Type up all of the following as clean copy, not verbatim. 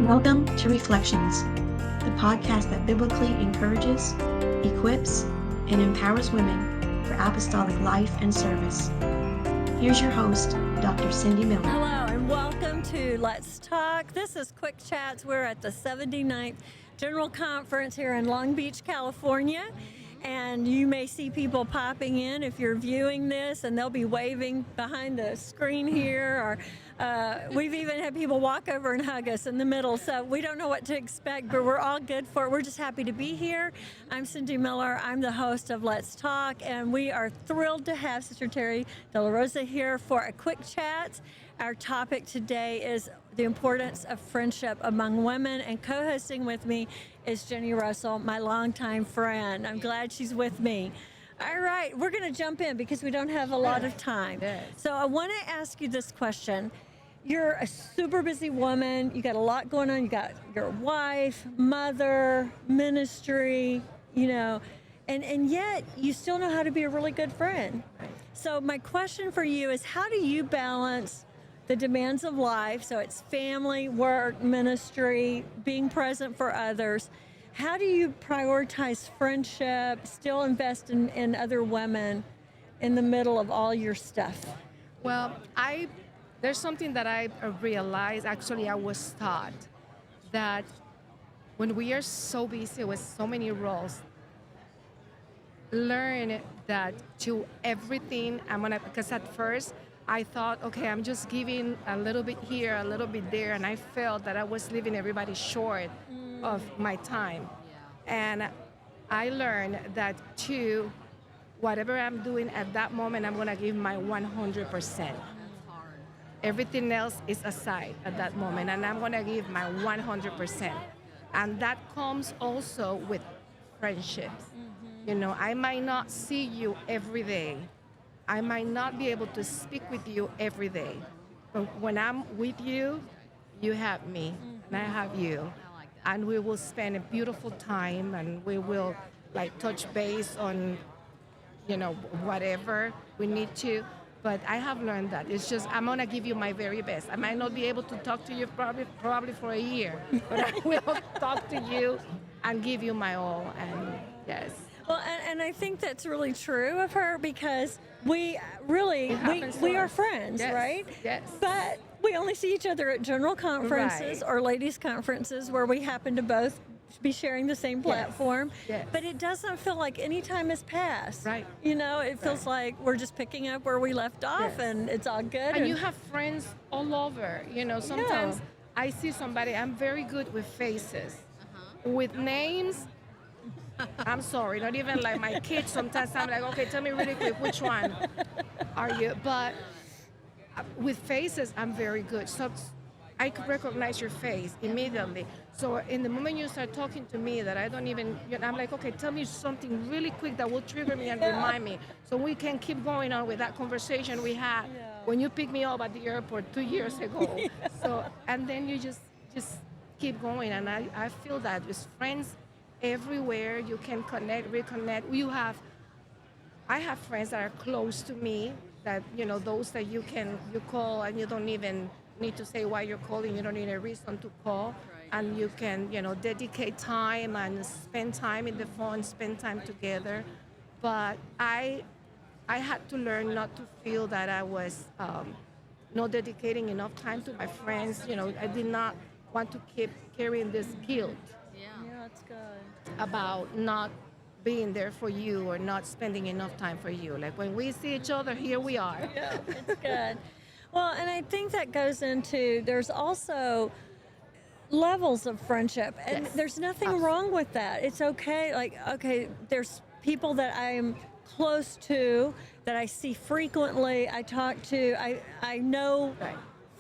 Welcome to Reflections, the podcast that biblically encourages, equips, and empowers women for apostolic life and service. Here's your host, Dr. Cindy Miller. Hello, and welcome to Let's Talk. This is Quick Chats. We're at the 79th General Conference here in Long Beach, California. And you may see people popping in if you're viewing this, and they'll be waving behind the screen here. Or we've even had people walk over and hug us in the middle. So we don't know what to expect, but we're all good for it. We're just happy to be here. I'm Cindy Miller. I'm the host of Let's Talk, and we are thrilled to have Sister Tere De la Rosa here for a quick chat. Our topic today is the importance of friendship among women, and co-hosting with me is Jennie Russell, my longtime friend. I'm glad she's with me. All right, we're going to jump in because we don't have a lot of time. So I want to ask you this question. You're a super busy woman. You got a lot going on. You got your wife, mother, ministry, and yet you still know how to be a really good friend. So my question for you is, how do you balance the demands of life? So it's family, work, ministry, being present for others. How do you prioritize friendship, still invest in other women in the middle of all your stuff? Well, there's something that I realized, actually I was taught, that when we are so busy with so many roles, learn that to everything, because at first I thought, okay, I'm just giving a little bit here, a little bit there, and I felt that I was leaving everybody short of my time. And I learned that to whatever I'm doing at that moment, I'm going to give my 100%. Everything else is aside at that moment, and I'm going to give my 100%. And that comes also with friendships. I might not see you every day. I might not be able to speak with you every day, but when I'm with you, you have me, and I have you, and we will spend a beautiful time, and we will touch base on, whatever we need to. But I have learned that it's just I'm gonna give you my very best. I might not be able to talk to you probably for a year, but I will talk to you and give you my all. And yes. Well, and I think that's really true of her, because we are friends, yes. Right? Yes. But we only see each other at general conferences or ladies' conferences where we happen to both be sharing the same platform. Yes. But it doesn't feel like any time has passed. Right. It feels like we're just picking up where we left off, and it's all good. And you have friends all over. Sometimes I see somebody, I'm very good with faces. With names, I'm sorry, not even like my kids. Sometimes I'm like, okay, tell me really quick, which one are you? But with faces, I'm very good. So I could recognize your face immediately. So in the moment you start talking to me that I don't even, I'm like, okay, tell me something really quick that will trigger me and remind me. So we can keep going on with that conversation we had when you picked me up at the airport 2 years ago. So, and then you just keep going. And I feel that with friends everywhere, you can connect, reconnect. I have friends that are close to me, that those that you call and you don't even need to say why you're calling. You don't need a reason to call, and you can dedicate time and spend time in the phone, spend time together. But I had to learn not to feel that I was not dedicating enough time to my friends. I did not want to keep carrying this guilt. Yeah, that's good. About not being there for you or not spending enough time for you. Like when we see each other, here we are. Yeah, it's good. Well, and I think that goes into, there's also levels of friendship, and there's nothing wrong with that. It's okay. There's people that I'm close to, that I see frequently, I talk to, I know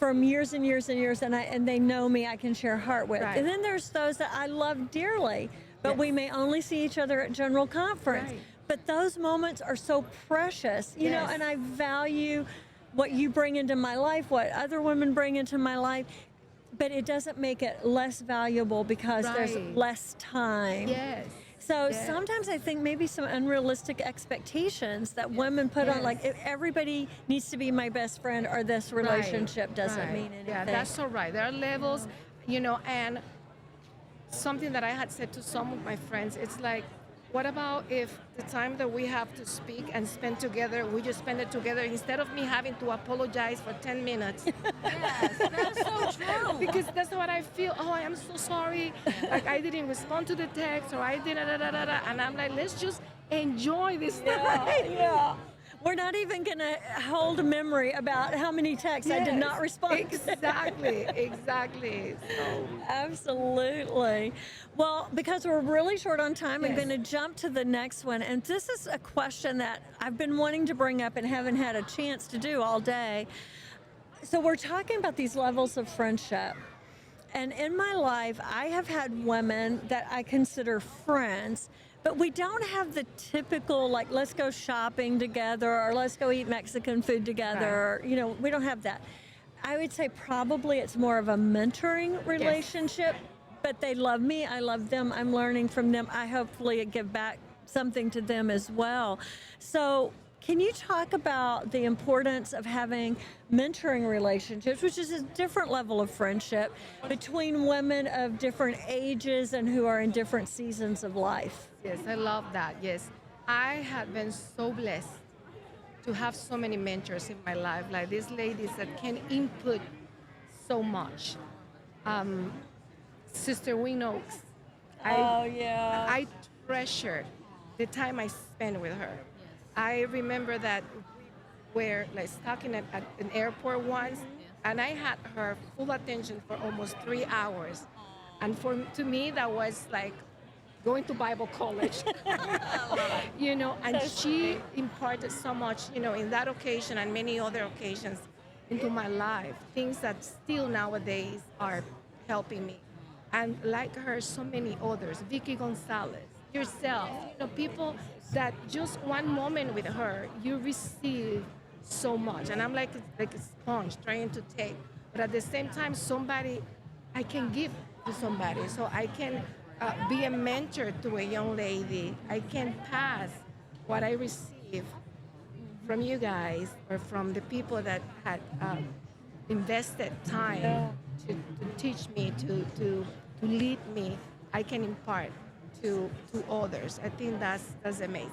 from years and years and years, and they know me, I can share heart with. And then there's those that I love dearly, but we may only see each other at general conference. But those moments are so precious, and I value what you bring into my life, what other women bring into my life, but it doesn't make it less valuable because there's less time. So sometimes I think maybe some unrealistic expectations that women put on, like if everybody needs to be my best friend or this relationship doesn't mean anything. Yeah, that's all right. There are levels, And something that I had said to some of my friends, it's like, what about if the time that we have to speak and spend together, we just spend it together instead of me having to apologize for 10 minutes? Yes, that's so true. Because that's what I feel. Oh, I am so sorry. Like, I didn't respond to the text, or I did da. And I'm like, let's just enjoy this time. Yeah. We're not even going to hold a memory about how many texts I did not respond to. Exactly. So, Absolutely. Well, because we're really short on time, I'm Yes. going to jump to the next one. And this is a question that I've been wanting to bring up and haven't had a chance to do all day. So we're talking about these levels of friendship. And in my life, I have had women that I consider friends, but we don't have the typical, like, let's go shopping together or let's go eat Mexican food together. Right. We don't have that. I would say probably it's more of a mentoring relationship, but they love me. I love them. I'm learning from them. I hopefully give back something to them as well. So can you talk about the importance of having mentoring relationships, which is a different level of friendship between women of different ages and who are in different seasons of life? yes, I love that. Yes. I have been so blessed to have so many mentors in my life, like these ladies that can input so much. Sister Wing Oaks. I treasure the time I spend with her. I remember that we were like stuck in at an airport once, and I had her full attention for almost 3 hours. And to me, that was like going to Bible college. And she imparted so much, in that occasion and many other occasions into my life, things that still nowadays are helping me. And like her, so many others, Vicky Gonzalez, yourself, people that just one moment with her, you receive so much. And I'm like a sponge trying to take, but at the same time, somebody I can give to somebody. So I can be a mentor to a young lady. I can pass what I receive from you guys or from the people that had invested time to teach me, to lead me. I can impart to others. I think that's amazing.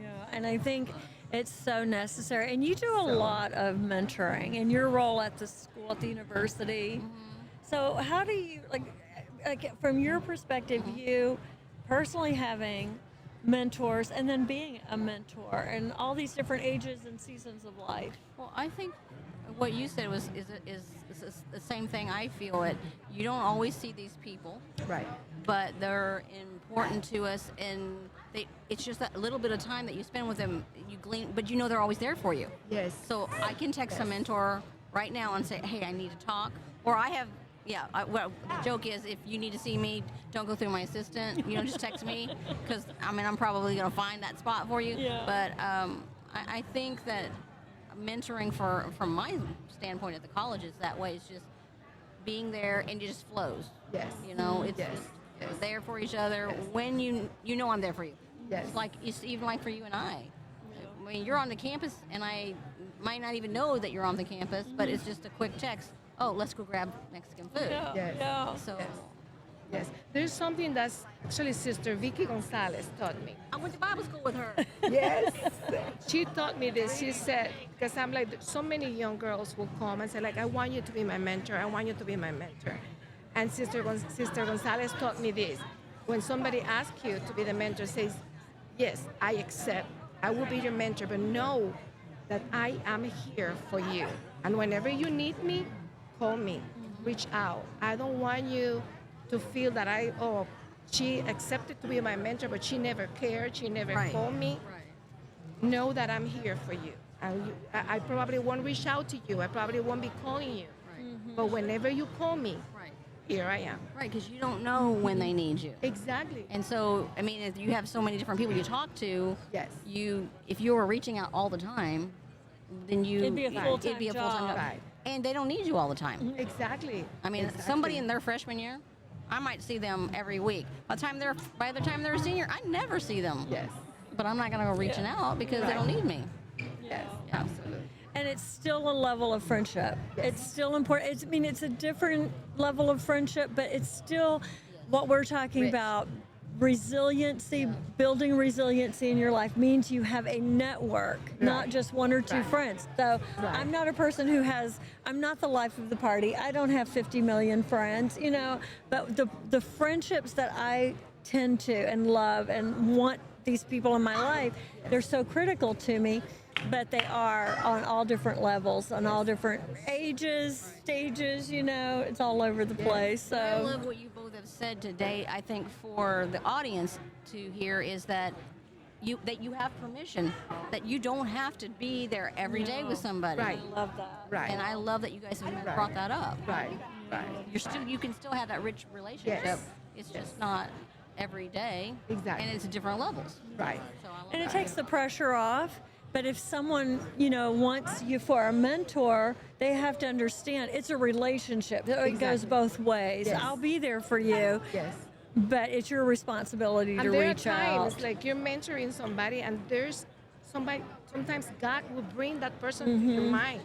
Yeah, and I think it's so necessary. And you do a lot of mentoring in your role at the school, at the university. So how do you, like from your perspective, you personally having mentors and then being a mentor and all these different ages and seasons of life? Well, I think what you said is the same thing I feel. It you don't always see these people, Right. but they're important to us, and it's just that little bit of time that you spend with them, you glean, but they're always there for you. Yes. So I can text a mentor right now and say, hey, I need to talk, or I have. Well, the joke is if you need to see me, don't go through my assistant. Just text me, because I'm probably going to find that spot for you. Yeah. But I think that mentoring from my standpoint at the college is that way. It's just being there, and it just flows. Yes. It's Yes. just Yes. there for each other Yes. when I'm there for you. Yes. It's even like for you and I. I mean, you're on the campus, and I might not even know that you're on the campus, but it's just a quick text. Oh, let's go grab Mexican food. Yes. So Yes. There's something that's actually Sister Vicky Gonzalez taught me. I went to Bible school with her. Yes. She taught me this. She said, because I'm like, so many young girls will come and say, like, I want you to be my mentor. I want you to be my mentor. And Sister Gonzalez taught me this. When somebody asks you to be the mentor, says, yes, I accept. I will be your mentor, but know that I am here for you. And whenever you need me, call me, reach out. I don't want you to feel that she accepted to be my mentor, but she never cared, she never called me. Right. Know that I'm here for you. And I probably won't reach out to you. I probably won't be calling you. Right. But whenever you call me, Right. here I am. Right, because you don't know when they need you. Exactly. And so, if you have so many different people you talk to, Yes. if you were reaching out all the time, then It'd be a full-time job. Right. And they don't need you all the time. Exactly. Somebody Exactly. in their freshman year, I might see them every week. By the time they're a senior, I never see them. Yes. But I'm not going to go reaching out because they don't need me. Yes. Absolutely. and it's still a level of friendship. It's still important. It's a different level of friendship, but it's still what we're talking about. Resiliency, building resiliency in your life means you have a network, not just one or two friends. So I'm not a person I'm not the life of the party. I don't have 50 million friends, but the friendships that I tend to and love and want these people in my life, they're so critical to me, but they are on all different levels, on all different ages, stages, it's all over the place. So I love what you both have said today. I think for the audience to hear is that you have permission, that you don't have to be there every day with somebody. Right. I love that. Right. And I love that you guys have brought that up. Right. You can still have that rich relationship. Yes. It's just not every day. Exactly. And it's at different levels. Right. So I love And it that. takes the pressure off. But if someone, wants you for a mentor, they have to understand it's a relationship. It goes both ways. Yes. I'll be there for you, Yes. but it's your responsibility to And there reach are out. times like you're mentoring somebody, and there's somebody. Sometimes God will bring that person to your mind,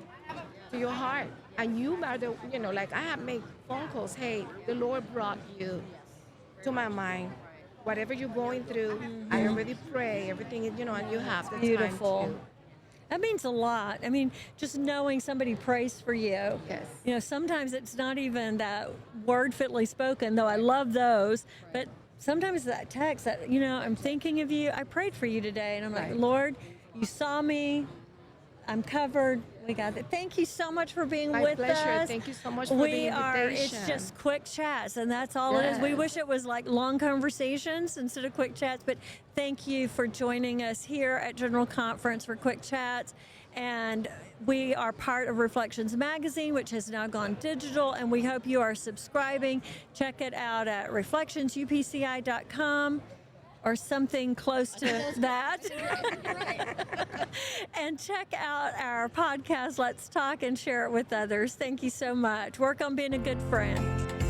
to your heart, and you are the. Like I have made phone calls. Hey, the Lord brought you to my mind. Whatever you're going through, I already pray. Everything, and you have the Beautiful. time to. That means a lot. Just knowing somebody prays for you. Yes. Sometimes it's not even that word fitly spoken, though I love those, but sometimes that text that, I'm thinking of you. I prayed for you today, and I'm like, Lord, you saw me. I'm covered. We got it. Thank you so much for being My with pleasure. us. Thank you so much for the invitation. It's just quick chats, and that's all it is. We Yes. wish it was like long conversations instead of quick chats, but thank you for joining us here at General Conference for Quick Chats. And we are part of Reflections Magazine, which has now gone digital, and we hope you are subscribing. Check it out at reflectionsupci.com. or something close to that. And check out our podcast, Let's Talk, and share it with others. Thank you so much. Work on being a good friend.